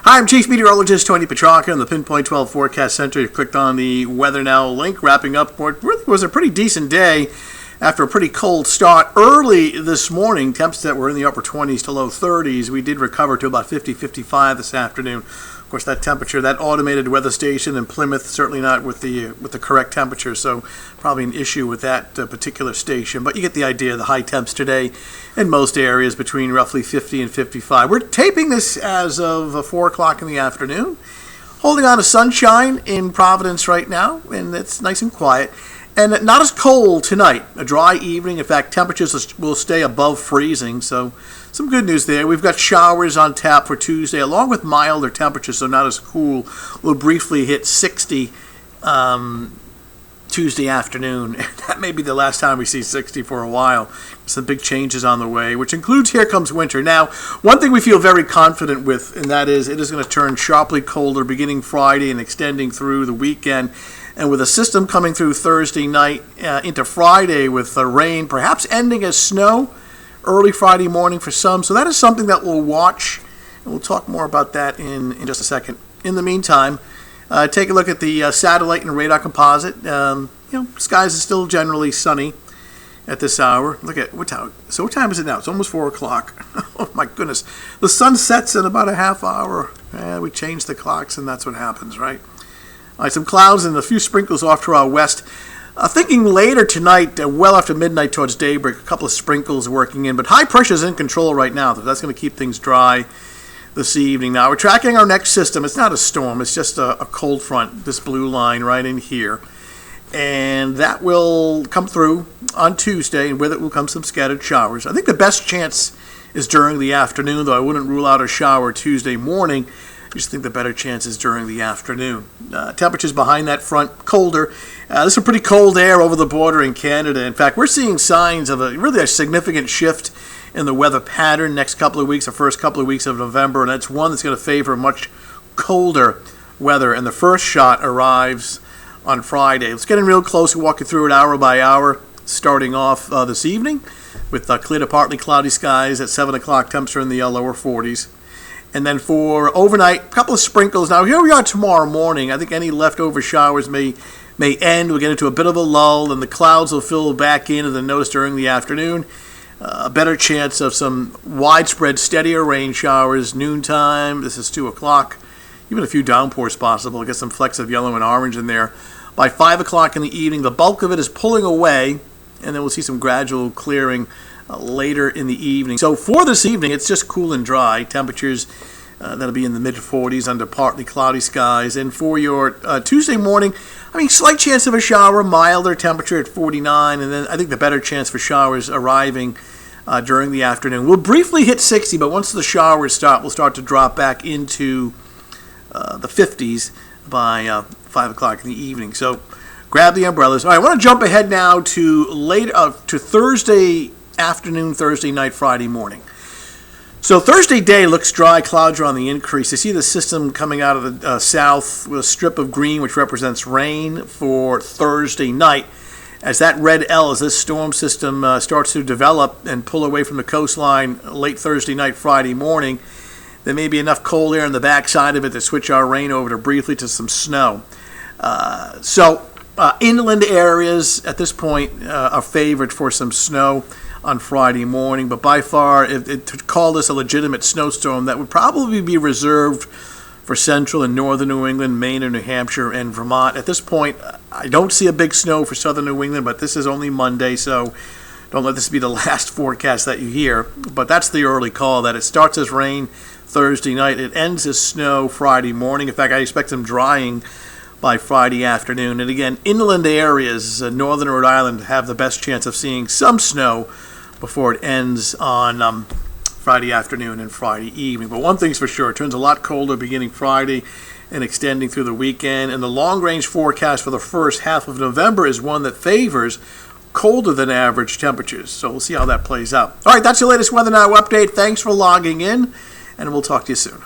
Hi, I'm Chief Meteorologist Tony Petrarca in the Pinpoint 12 Forecast Center. You clicked on the Weather Now link, wrapping up what really was a pretty decent day after a pretty cold start. Early this morning, temps that were in the upper 20s to low 30s. We did recover to about 50, 55 this afternoon. Of course, that temperature, that automated weather station in Plymouth, certainly not with the correct temperature, so probably an issue with that particular station. But you get the idea. The high temps today in most areas between roughly 50 and 55. We're taping this as of 4 o'clock in the afternoon, holding on to sunshine in Providence right now, and it's nice and quiet. And not as cold tonight. A dry evening. In fact, temperatures will stay above freezing, so some good news there. We've got showers on tap for Tuesday, along with milder temperatures, so not as cool. We'll briefly hit 60 Tuesday afternoon. That may be the last time we see 60 for a while. Some big changes on the way, which includes here comes winter. Now, one thing we feel very confident with, and that is it is going to turn sharply colder beginning Friday and extending through the weekend. And with a system coming through Thursday night into Friday with rain, perhaps ending as snow early Friday morning for some. So that is something that we'll watch, and we'll talk more about that in just a second. In the meantime, take a look at the satellite and radar composite. Skies are still generally sunny at this hour. Look at what time. So what time is it now? It's almost 4 o'clock. Oh my goodness. The sun sets in about a half hour. We change the clocks, and that's what happens, right? All right, some clouds and a few sprinkles off to our west. Thinking later tonight, well after midnight towards daybreak, a couple of sprinkles working in. But high pressure is in control right now. So that's going to keep things dry this evening. Now, we're tracking our next system. It's not a storm. It's just a cold front, this blue line right in here. And that will come through on Tuesday, and with it will come some scattered showers. I think the best chance is during the afternoon, though I wouldn't rule out a shower Tuesday morning. I just think the better chance is during the afternoon. Temperatures behind that front colder. This is pretty cold air over the border in Canada. In fact, we're seeing signs of a significant shift in the weather pattern next couple of weeks, the first couple of weeks of November, and that's one that's going to favor much colder weather. And the first shot arrives on Friday. Let's get in real close and walk you through it hour by hour, starting off this evening with clear to partly cloudy skies at 7 o'clock, temperature in the lower 40s. And then for overnight, a couple of sprinkles. Now, here we are tomorrow morning. I think any leftover showers may end. We'll get into a bit of a lull, and the clouds will fill back in, and then notice during the afternoon, a better chance of some widespread, steadier rain showers, noontime. This is 2 o'clock. Even a few downpours possible. Get some flecks of yellow and orange in there. By 5 o'clock in the evening, the bulk of it is pulling away, and then we'll see some gradual clearing later in the evening. So for this evening, it's just cool and dry. Temperatures that'll be in the mid-40s under partly cloudy skies. And for your Tuesday morning, slight chance of a shower, milder temperature at 49, and then I think the better chance for showers arriving during the afternoon. We'll briefly hit 60, but once the showers start, we'll start to drop back into the 50s by 5 o'clock in the evening. So grab the umbrellas. All right, I want to jump ahead now to Thursday afternoon, Thursday night, Friday morning. So Thursday day looks dry. Clouds are on the increase. You see the system coming out of the south with a strip of green, which represents rain for Thursday night. As that red L, as this storm system starts to develop and pull away from the coastline late Thursday night, Friday morning, there may be enough cold air on the backside of it to switch our rain over briefly to some snow. Inland areas at this point are favored for some snow on Friday morning, but by far, to call this a legitimate snowstorm, that would probably be reserved for central and northern New England, Maine and New Hampshire and Vermont. At this point, I don't see a big snow for southern New England, but this is only Monday, so don't let this be the last forecast that you hear. But that's the early call, that it starts as rain Thursday night, it ends as snow Friday morning. In fact, I expect some drying by Friday afternoon. And again, inland areas, northern Rhode Island, have the best chance of seeing some snow before it ends on Friday afternoon and Friday evening. But one thing's for sure, it turns a lot colder beginning Friday and extending through the weekend. And the long-range forecast for the first half of November is one that favors colder than average temperatures. So we'll see how that plays out. All right, that's your latest Weather Now update. Thanks for logging in, and we'll talk to you soon.